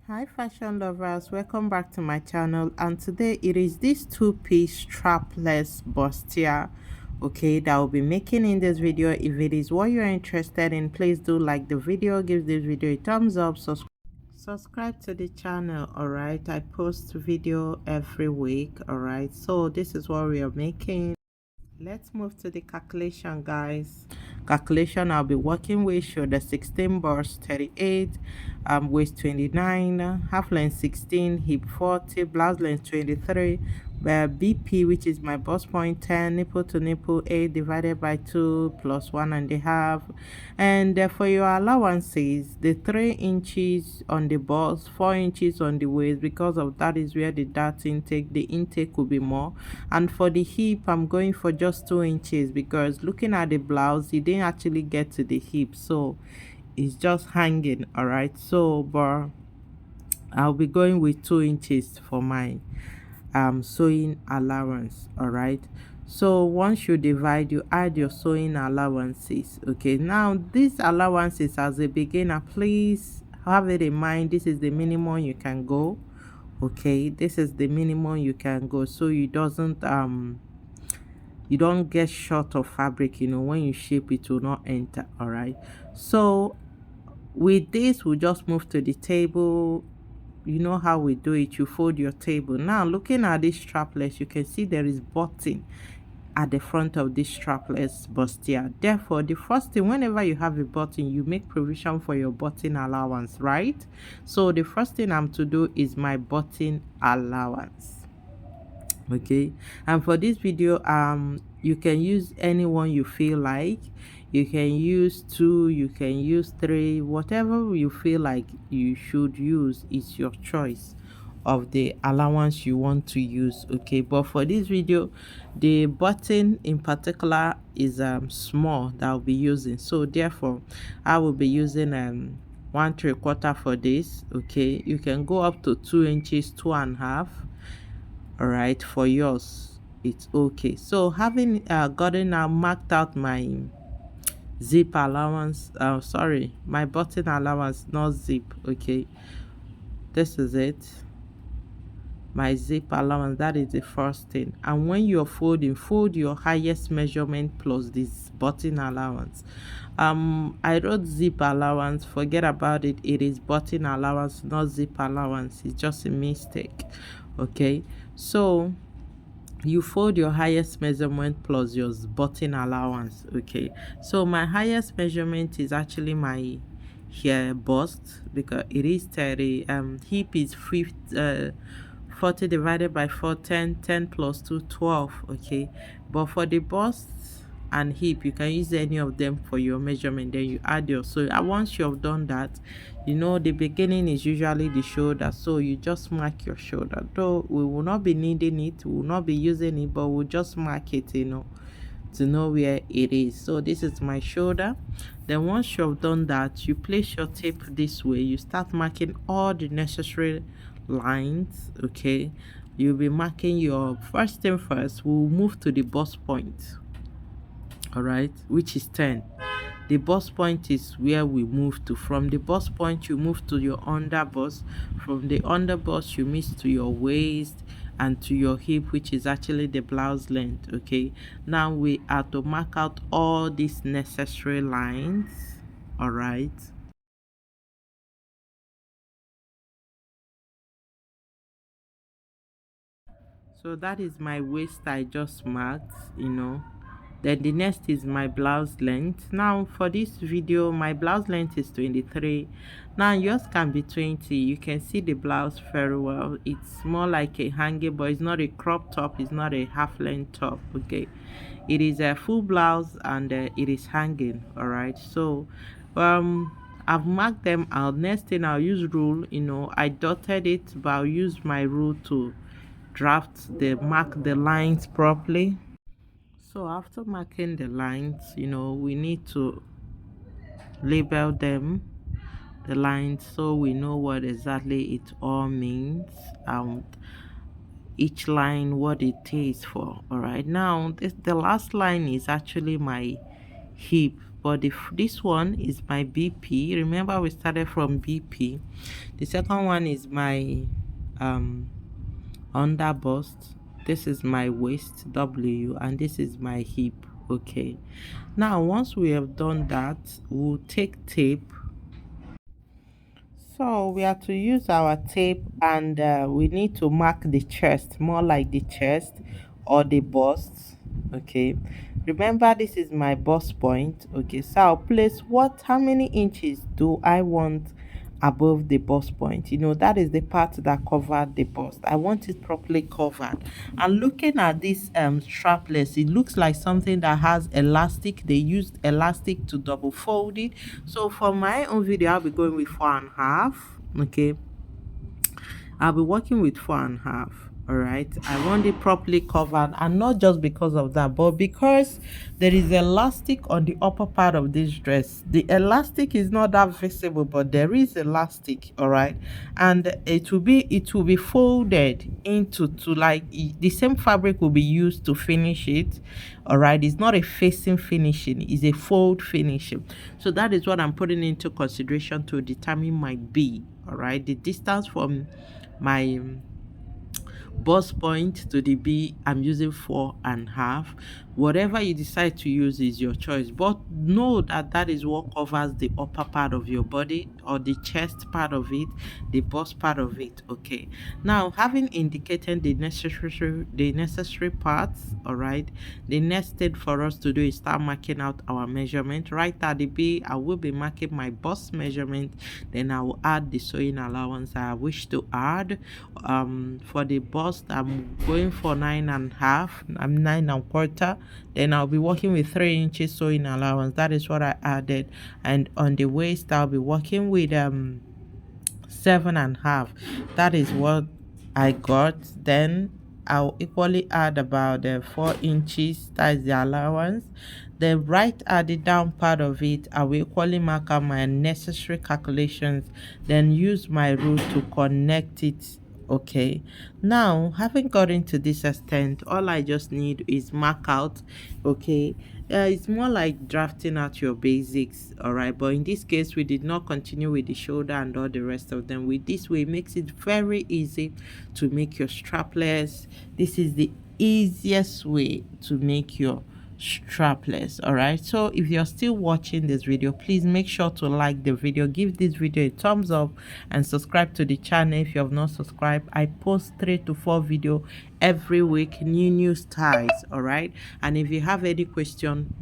Hi fashion lovers, welcome back to my channel, and today it is this two-piece strapless bustier, okay, that I'll be making in this video. If it is what you're interested in, please do like the video, give this video a thumbs up, subscribe to the channel. All right, I post video every week. All right, so this is what we are making. Let's move to the calculation, guys. Calculation, I'll be working with shoulder 16, bust 38, waist 29, half length 16, hip 40, blouse length 23, BP, which is my bust point 10, nipple to nipple 8 divided by 2 plus 1.5. And for your allowances, the 3 inches on the bust, 4 inches on the waist, because of that is where the dart intake, the intake will be more. And for the hip, I'm going for just 2 inches, because looking at the blouse, it didn't actually get to the hip, so it's just hanging. All right, so but I'll be going with 2 inches for my sewing allowance. All right, so once you divide, you add your sewing allowances. Okay, now these allowances, as a beginner, please have it in mind, this is the minimum you can go. Okay, this is the minimum you can go, so you don't get short of fabric. When you shape, it will not enter. All right, so with this, we'll just move to the table. You know how we do it. You fold your table. Now looking at this strapless, you can see there is button at the front of this strapless bustier. Therefore, the first thing, whenever you have a button, you make provision for your button allowance, right? So the first thing I'm to do is my button allowance. Okay, and for this video, you can use any one you feel like. You can use 2, you can use 3, whatever you feel like you should use. Is your choice of the allowance you want to use. Okay, but for this video, the button in particular is small that I'll be using, so therefore I will be using 1/3 for this. Okay, you can go up to 2 inches, 2.5. All right, for yours it's okay. So having gotten marked out my zip allowance, sorry, my button allowance, not zip. Okay, this is it, my zip allowance. That is the first thing. And when you're folding, fold your highest measurement plus this button allowance. I wrote zip allowance, forget about it. It is button allowance, not zip allowance. It's just a mistake. Okay, so you fold your highest measurement plus your button allowance. Okay, so my highest measurement is actually my here bust, because it is 30. Hip is 40 divided by 4, 10, 10 plus 2, 12. Okay, but for the bust and hip, you can use any of them for your measurement, then you add your. So once you have done that, the beginning is usually the shoulder, so you just mark your shoulder, though we will not be needing it, we will not be using it, but we'll just mark it, to know where it is. So this is my shoulder. Then once you have done that, you place your tape this way, you start marking all the necessary lines. Okay, you'll be marking your first thing first. We'll move to the bust point. All right, which is 10. The bust point is where we move to. From the bust point, you move to your under bust. From the under bust, you move to your waist and to your hip, which is actually the blouse length. Okay, now we are to mark out all these necessary lines. All right, so that is my waist I just marked. Then the next is my blouse length. Now for this video, my blouse length is 23. Now yours can be 20. You can see the blouse very well. It's more like a hanging, but it's not a crop top, it's not a half length top. Okay, it is a full blouse, and it is hanging. All right, so I've marked them out. Next thing, I'll use rule. I dotted it, but I'll use my rule to mark the lines properly. So after marking the lines, we need to label them, the lines, so we know what exactly it all means, and each line what it is for. All right, now the last line is actually my hip. but this one is my BP. Remember, we started from BP. The second one is my um under bust. This is my waist W, and this is my hip. Okay, now once we have done that, we'll take tape. So we have to use our tape, and we need to mark the chest, more like the chest or the bust. Okay, remember this is my bust point. Okay, so I'll place how many inches do I want above the bust point? That is the part that covered the bust. I want it properly covered. And looking at this strapless, it looks like something that has elastic. They used elastic to double fold it. So for my own video, I'll be going with 4.5. Okay, I'll be working with 4.5. All right, I want it properly covered, and not just because of that, but because there is elastic on the upper part of this dress. The elastic is not that visible, but there is elastic. All right, and it will be folded into to like the same fabric will be used to finish it. All right, it's not a facing finishing, it's a fold finishing. So that is what I'm putting into consideration to determine my B. All right, the distance from my bust point to the B, I'm using 4.5. Whatever you decide to use is your choice, but know that that is what covers the upper part of your body, or the chest part of it, the bust part of it. Okay, now having indicated the necessary parts, all right, the next thing for us to do is start marking out our measurement. Right at the B, I will be marking my bust measurement, then I will add the sewing allowance I wish to add. For the bust, I'm going for 9.5. I'm 9.25. Then I'll be working with 3 inches sewing allowance. That is what I added. And on the waist, I'll be working with 7.5. That is what I got. Then I'll equally add about 4 inches. That is the allowance. Then right at the down part of it, I will equally mark out my necessary calculations, then use my rule to connect it. Okay, now having gotten to this extent, all I just need is mark out. Okay, it's more like drafting out your basics. All right, but in this case, we did not continue with the shoulder and all the rest of them. With this way, it makes it very easy to make your strapless. This is the easiest way to make your strapless. All right, so if you're still watching this video, please make sure to like the video, give this video a thumbs up, and subscribe to the channel if you have not subscribed. I post 3 to 4 video every week, new styles. All right, and if you have any question,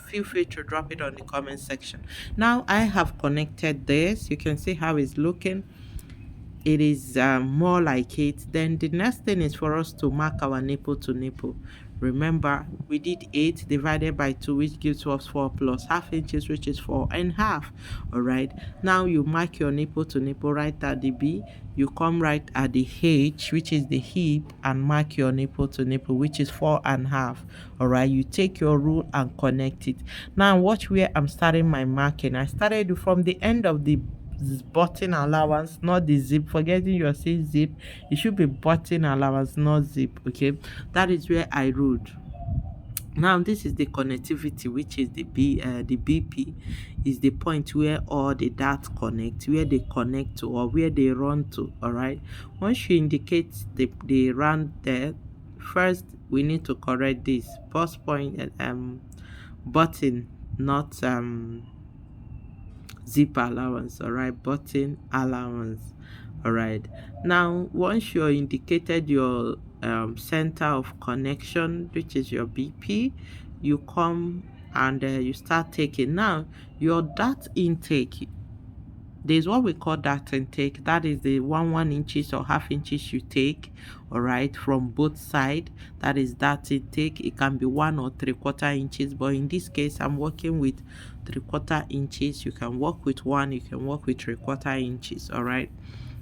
feel free to drop it on the comment section. Now I have connected this. You can see how it's looking. It is more like it. Then the next thing is for us to mark our nipple to nipple. Remember, we did 8 divided by 2, which gives us 4 plus half inches, which is 4.5. All right, now you mark your nipple to nipple right at the B. You come right at the H, which is the hip, and mark your nipple to nipple, which is 4.5. All right, you take your rule and connect it. Now watch where I'm starting my marking. I started from the end of the button allowance, not the zip. Forgetting you're saying zip, it should be button allowance, not zip. Okay, that is where I ruled. Now this is the connectivity, which is the BP is the point where all the dots connect, where they connect to, or where they run to. All right, once you indicate the run there, first we need to correct this bust point button, not zip allowance. All right, button allowance. All right, now once you indicated your center of connection, which is your BP, you come and you start taking. Now your dart intake, there's what we call dart intake. That is the 1 inches or half inches you take, all right, from both sides. That is dart intake. It can be 1 or 3/4 inches, but in this case I'm working with 3/4 inches. You can work with 1, you can work with 3/4 inches. All right,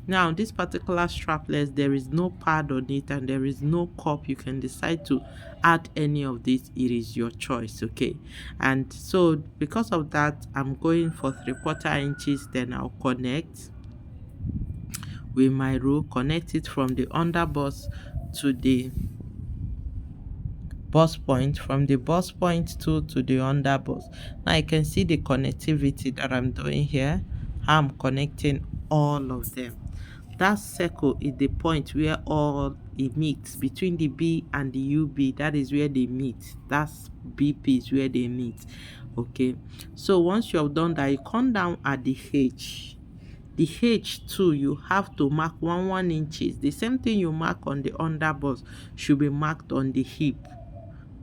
now this particular strapless, there is no pad on it and there is no cup. You can decide to add any of this, it is your choice. Okay, and so because of that, I'm going for 3/4 inches. Then I'll connect with my rule, connect it from the underbust to the bust point, from the bust point to the under bust. Now you can see the connectivity that I'm doing here. I'm connecting all of them. That circle is the point where all it meets between the B and the UB. That is where they meet. That's BP is where they meet. Okay, so once you have done that, you come down at the H. The H too, you have to mark 1 inches. The same thing you mark on the underbust should be marked on the hip.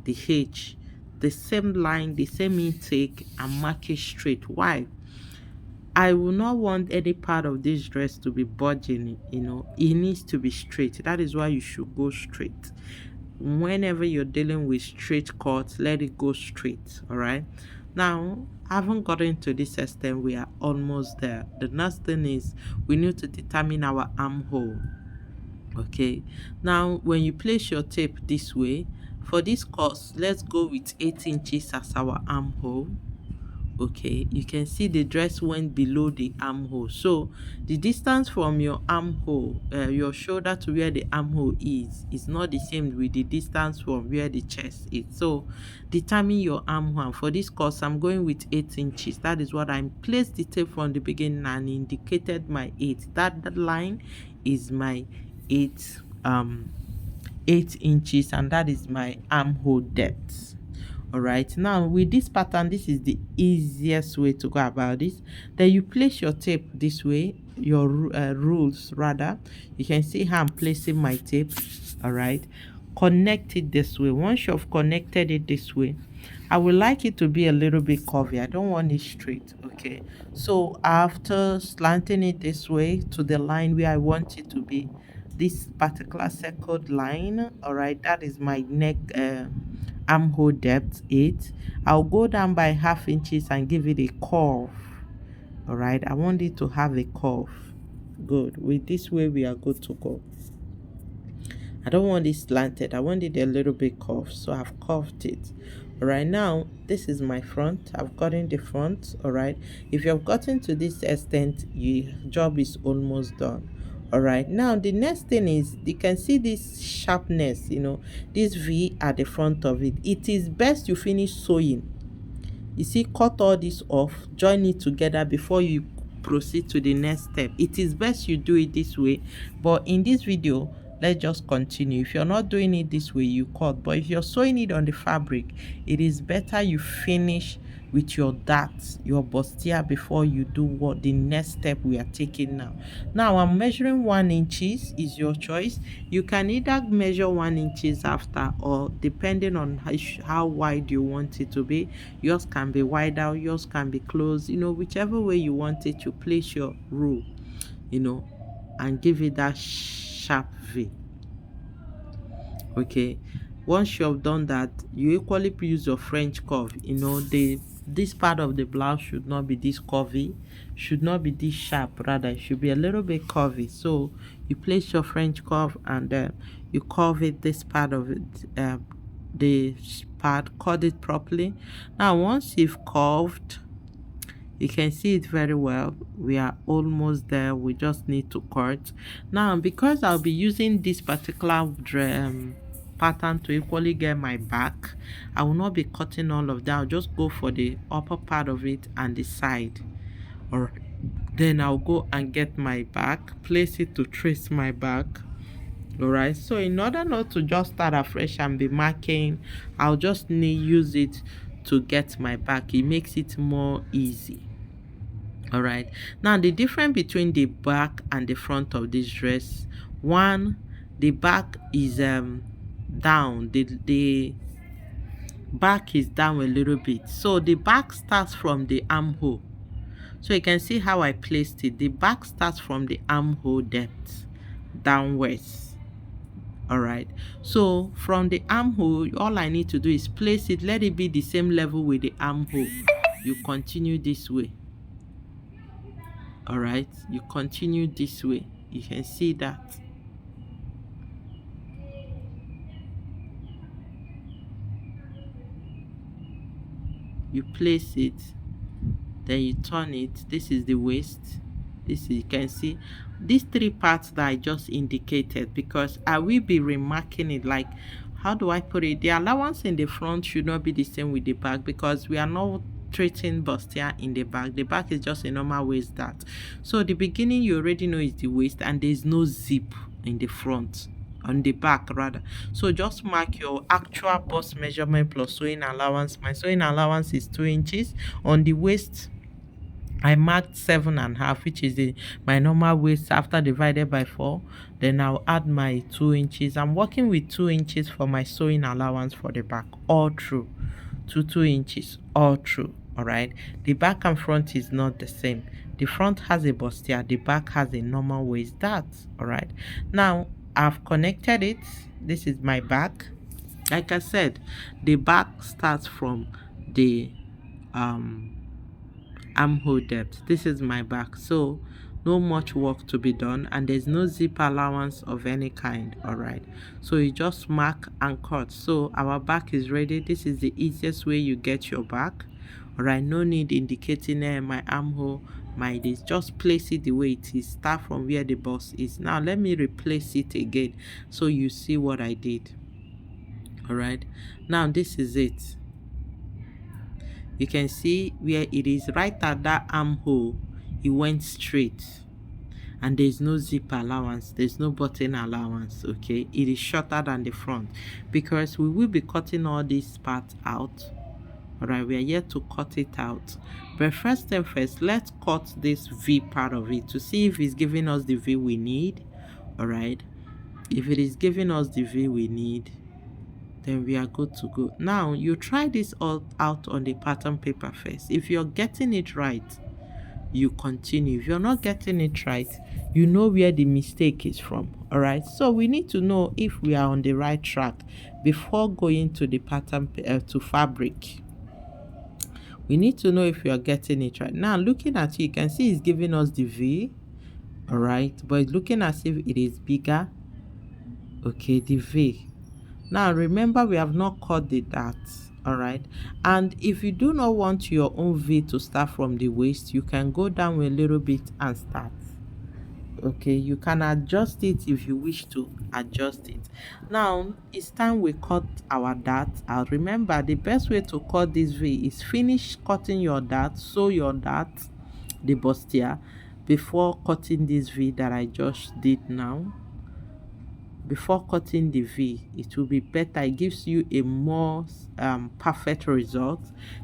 The H, the same line, the same intake, and mark it straight. Why? I will not want any part of this dress to be budging, it needs to be straight. That is why you should go straight. Whenever you're dealing with straight cuts, let it go straight. All right. Now, I haven't gotten to this extent. We are almost there. The next thing is we need to determine our armhole. Okay. Now, when you place your tape this way, for this course, let's go with 8 inches as our armhole. Okay, you can see the dress went below the armhole, so the distance from your armhole, your shoulder to where the armhole is not the same with the distance from where the chest is. So determine your armhole. For this course, I'm going with 8 inches. That is what I placed the tape from the beginning and indicated my 8. That line is my 8 8 inches, and that is my armhole depth. All right, now with this pattern, this is the easiest way to go about this. Then you place your tape this way, your rules rather. You can see how I'm placing my tape. All right, connect it this way. Once you've connected it this way, I would like it to be a little bit curvy. I don't want it straight. Okay, so after slanting it this way to the line where I want it to be, this particular circled line, all right, that is my neck armhole depth 8. I'll go down by ½ inches and give it a curve. All right, I want it to have a curve. Good. With this way we are good to go. I don't want it slanted. I want it a little bit curved, so I've curved it. All right, now this is my front. I've gotten the front. All right, if you've gotten to this extent, your job is almost done. All right, now the next thing is, you can see this sharpness, this V at the front of it. It is best you finish sewing. You see, cut all this off, join it together before you proceed to the next step. It is best you do it this way, but in this video, let's just continue. If you're not doing it this way, you cut, but if you're sewing it on the fabric, it is better you finish with your darts, your bustier, before you do what the next step we are taking now. Now I'm measuring 1 inches. Is your choice. You can either measure 1 inches after, or depending on how wide you want it to be. Yours can be wider, yours can be closed, whichever way you want it. You place your rule, and give it that sharp V. Okay, once you have done that, you equally use your French curve. This part of the blouse should not be this curvy, should not be this sharp, rather it should be a little bit curvy. So you place your French curve and you curve it, this part of it, the part, cut it properly. Now once you've curved, you can see it very well. We are almost there. We just need to cut. Now, because I'll be using this particular pattern to equally get my back, I will not be cutting all of that. I'll just go for the upper part of it and the side. Or then I'll go and get my back, place it to trace my back. All right, so in order not to just start afresh and be marking, I'll just use it to get my back. It makes it more easy. All right, now the difference between the back and the front of this dress: one, the back is down, the back is down a little bit, so the back starts from the armhole. So you can see how I placed it. The back starts from the armhole depth downwards. All right, so from the armhole, all I need to do is place it, let it be the same level with the armhole. You continue this way. All right, you continue this way. You can see that. You place it, then you turn it. This is the waist. You can see these 3 parts that I just indicated, because I will be remarking it, like how do I put it? The allowance in the front should not be the same with the back, because we are not treating bustier in the back. The back is just a normal waist dart. So the beginning you already know is the waist, and there's no zip in the front, on the back rather. So just mark your actual bust measurement plus sewing allowance. My sewing allowance is 2 inches. On the waist, I marked 7.5, which is my normal waist after divided by 4. Then I'll add my 2 inches. I'm working with 2 inches for my sewing allowance for the back all through, to 2 inches all through. All right, the back and front is not the same. The front has a bustier, the back has a normal waist dart. All right, now I've connected it. This is my back. Like I said, the back starts from the um armhole depth. This is my back, so no much work to be done, and there's no zip allowance of any kind. All right, so you just mark and cut. So our back is ready. This is the easiest way you get your back. All right, no need indicating my armhole, my this. Just place it the way it is. Start from where the bust is. Now let me replace it again so you see what I did. All right, now this is it. You can see where it is right at that armhole. It went straight, and there's no zip allowance, there's no button allowance. Okay, it is shorter than the front because we will be cutting all these parts out. All right, we are yet to cut it out, but first thing first, let's cut this V part of it to see if it's giving us the V we need. All right, if it is giving us the V we need, then we are good to go. Now you try this all out on the pattern paper first. If you're getting it right, you continue. If you're not getting it right, you know where the mistake is from. All right, so we need to know if we are on the right track before going to the pattern to fabric. We need to know if you are getting it right. Now looking at it, you can see it's giving us the V. All right, but it's looking as if it is bigger. Okay, the V. Now remember, we have not cut the dart. All right, and if you do not want your own V to start from the waist, you can go down a little bit and start. Okay, you can adjust it if you wish to adjust it. Now it's time we cut our dart out. Remember, the best way to cut this V is finish cutting your dart, sew your dart, the bustier, before cutting this V that I just did now. Before cutting the V, it will be better. It gives you a more perfect result,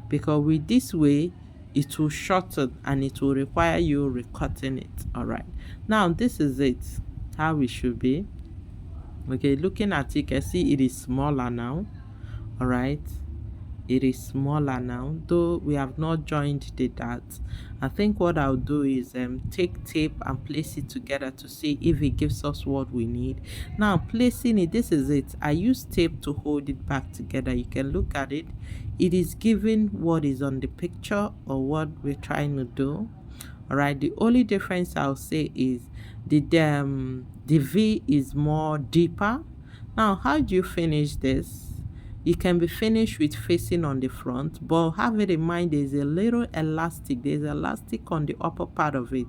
because with this way it will shorten and it will require you recutting it. All right, now this is it, how it should be. Okay, looking at it, you can see it is smaller now. All right, it is smaller now, though we have not joined the dart. I think what I'll do is take tape and place it together to see if it gives us what we need. Now placing it, this is it. I use tape to hold it back together. You can look at it. It is giving what is on the picture or what we're trying to do. All right, the only difference I'll say is the V is more deeper. Now how do you finish this? It can be finished with facing on the front, but have it in mind there's a little elastic. There's elastic on the upper part of it.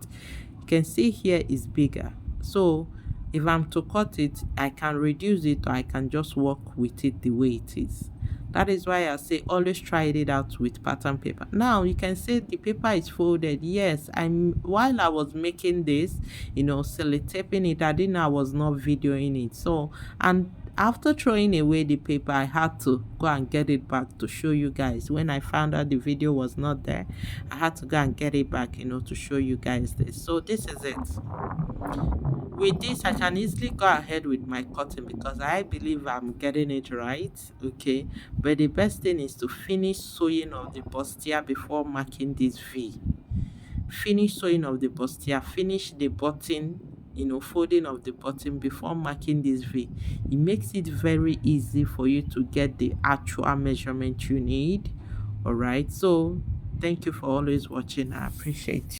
You can see here is bigger. So if I'm to cut it, I can reduce it, or I can just work with it the way it is. That is why I say always try it out with pattern paper. Now you can say the paper is folded. Yes, while I was making this, sellotaping it, I didn't know I was not videoing it. So, and after throwing away the paper, I had to go and get it back to show you guys. When I found out the video was not there, I had to go and get it back, to show you guys this. So this is it. With this, I can easily go ahead with my cutting because I believe I'm getting it right. Okay, but the best thing is to finish sewing of the bustier before marking this V. Finish sewing of the bustier, finish the button, folding of the button before marking this V. It makes it very easy for you to get the actual measurement you need. All right, so thank you for always watching. I appreciate it.